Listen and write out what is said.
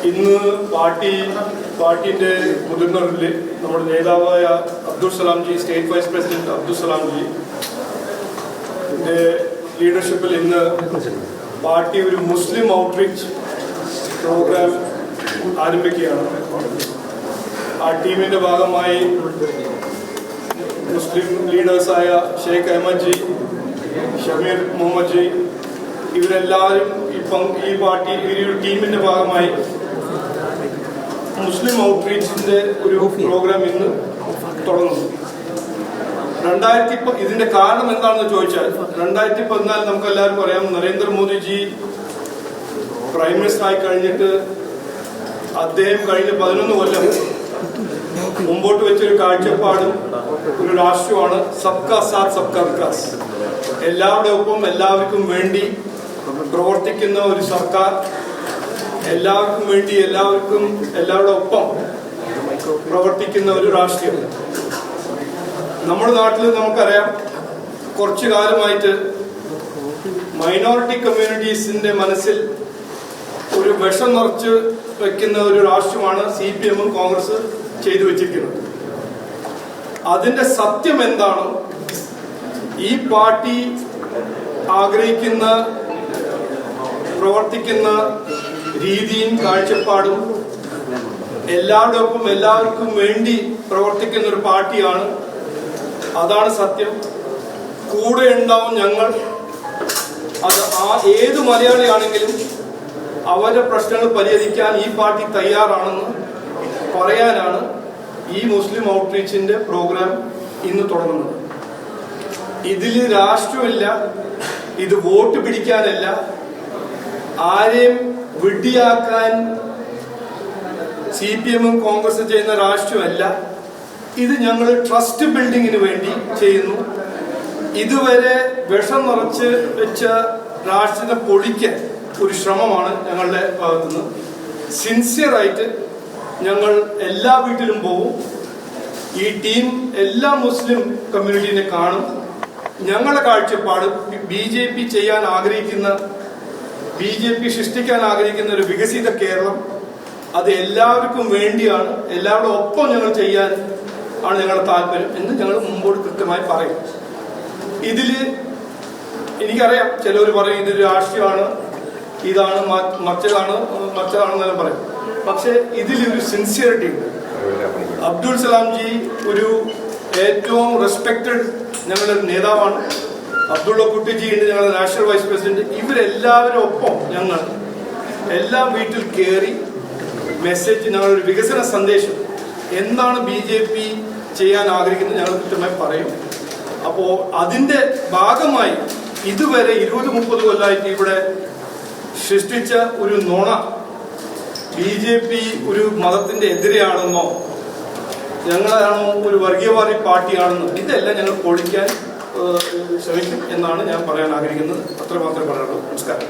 ഇന്ന് പാർട്ടിന്റെ മുതിർന്നവരിൽ നമ്മുടെ നേതാവായ Abdul Salamji, state vice president Abdul Salamji ലീഡർഷിപ്പിൽ ഇന്ന് പാർട്ടി ഒരു മുസ്ലിം ഔട്ട്റീച്ച് പ്രോഗ്രാം ആരംഭിക്കുകയാണ്. ആ ടീമിന്റെ ഭാഗമായി മുസ്ലിം ലീഡേഴ്സായ ഷെയ്ഖ് അഹമ്മദ് ജി, ഷമീർ മുഹമ്മദ് ജി, ഇവരെല്ലാവരും ഇപ്പം ഈ പാർട്ടി ഒരു ടീമിന്റെ ഭാഗമായി മുസ്ലിം ഔട്ട്റീച്ചിന്റെ ഒരു പ്രോഗ്രാം ഇന്ന് തുടങ്ങുന്നു. ഇതിന്റെ കാരണം എന്താണെന്ന് ചോദിച്ചാൽ 2014 നമുക്ക് എല്ലാവർക്കും അറിയാം, നരേന്ദ്രമോദിജി പ്രൈം മിനിസ്റ്റർ ആയി കഴിഞ്ഞിട്ട് അദ്ദേഹം കഴിഞ്ഞ 11 കൊല്ലം മുമ്പോട്ട് വെച്ചൊരു കാഴ്ചപ്പാടും ഒരു രാഷ്ട്രീയമാണ് സബ്കാ സാത്ത് സബ്കാ വികാസ്. എല്ലാവരുടെ ഒപ്പം എല്ലാവർക്കും വേണ്ടി പ്രവർത്തിക്കുന്ന ഒരു സർക്കാർ, എല്ലാവർക്കും വേണ്ടി എല്ലാവരുടെ ഒപ്പം പ്രവർത്തിക്കുന്ന ഒരു രാഷ്ട്രീയം. നമ്മുടെ നാട്ടിൽ നമുക്കറിയാം, കുറച്ചു കാലമായിട്ട് മൈനോറിറ്റി കമ്മ്യൂണിറ്റീസിന്റെ മനസ്സിൽ ഒരു വിഷം നിറച്ച് വെക്കുന്ന ഒരു രാഷ്ട്രീയമാണ് CPM-ഉം കോൺഗ്രസ് ചെയ്തു വെച്ചിരിക്കുന്നത്. അതിന്റെ സത്യം എന്താണ്? ഈ പാർട്ടി ആഗ്രഹിക്കുന്ന പ്രവർത്തിക്കുന്ന രീതിയും കാഴ്ചപ്പാടും എല്ലാവരുടെ ഒപ്പം എല്ലാവർക്കും വേണ്ടി പ്രവർത്തിക്കുന്ന ഒരു പാർട്ടിയാണ്. അതാണ് സത്യം. കൂടെ ഉണ്ടാവും ഞങ്ങൾ. അത് ഏത് മലയാളിയാണെങ്കിലും അവരുടെ പ്രശ്നങ്ങൾ പരിഹരിക്കാൻ ഈ പാർട്ടി തയ്യാറാണെന്ന് പറയാനാണ് ഈ മുസ്ലിം ഔട്ട്റീച്ചിന്റെ പ്രോഗ്രാം ഇന്ന് തുടങ്ങുന്നത്. ഇതിൽ രാഷ്ട്രീയമില്ല, ഇത് വോട്ട് പിടിക്കാനല്ല, ആരെയും വിഡ്ഢിയാക്കാൻ CPM-ഉം കോൺഗ്രസ് ചെയ്യുന്ന രാഷ്ട്രീയമല്ല. ഇത് ഞങ്ങൾ ട്രസ്റ്റ് ബിൽഡിങ്ങിന് വേണ്ടി ചെയ്യുന്നു. ഇതുവരെ വിഷം നിറച്ച് വെച്ച രാഷ്ട്രീയത്തെ പൊളിക്കാൻ ഒരു ശ്രമമാണ് ഞങ്ങളുടെ ഭാഗത്തുനിന്ന്. സിൻസിയറായിട്ട് ഞങ്ങൾ എല്ലാ വീട്ടിലും പോകും. ഈ ടീം എല്ലാ മുസ്ലിം കമ്മ്യൂണിറ്റീനെ കാണും. ഞങ്ങളുടെ കാഴ്ചപ്പാട് BJP ചെയ്യാൻ ആഗ്രഹിക്കുന്ന, BJP സൃഷ്ടിക്കാൻ ആഗ്രഹിക്കുന്ന ഒരു വികസിത കേരളം, അത് എല്ലാവർക്കും വേണ്ടിയാണ്, എല്ലാവരുടെ ഒപ്പം ഞങ്ങൾ ചെയ്യാൻ ആണ് ഞങ്ങളുടെ താല്പര്യം എന്ന് ഞങ്ങൾ മുമ്പോട്ട് കൃത്യമായി പറയും. ഇതില് എനിക്കറിയാം, ചിലവർ പറയും ഇതൊരു രാഷ്ട്രീയമാണ്, ഇതാണ് മറ്റതാണെന്നെല്ലാം പറയും. പക്ഷെ ഇതിലൊരു സിൻസിയറിറ്റി ഉണ്ട്. അബ്ദുൽ സലാംജി ഒരു ഏറ്റവും റെസ്പെക്റ്റഡ് ഞങ്ങളുടെ നേതാവാണ്. അബ്ദുള്ള കുട്ടിജി ഉണ്ട്, ഞങ്ങളുടെ നാഷണൽ വൈസ് പ്രസിഡന്റ്. ഇവരെല്ലാവരും ഒപ്പം ഞങ്ങൾ എല്ലാ വീട്ടിൽ കയറി മെസ്സേജ്, ഞങ്ങളൊരു വികസന സന്ദേശം എന്താണ് BJP ചെയ്യാൻ ആഗ്രഹിക്കുന്നത് ഞങ്ങൾ കൃത്യമായി പറയും. അപ്പോൾ അതിന്റെ ഭാഗമായി ഇതുവരെ 20-30 കൊല്ലമായിട്ട് ഇവിടെ സൃഷ്ടിച്ച ഒരു നുണ, BJP ഒരു മതത്തിന്റെ എതിരെയാണെന്നോ ഞങ്ങളാണോ ഒരു വർഗീയവാദി പാർട്ടിയാണെന്നോ, ഇതെല്ലാം ഞങ്ങൾ പൊളിക്കാൻ ശ്രമിക്കും എന്നാണ് ഞാൻ പറയാൻ ആഗ്രഹിക്കുന്നത്. അത്രമാത്രമേ പറയാനുള്ളൂ. നമസ്കാരം.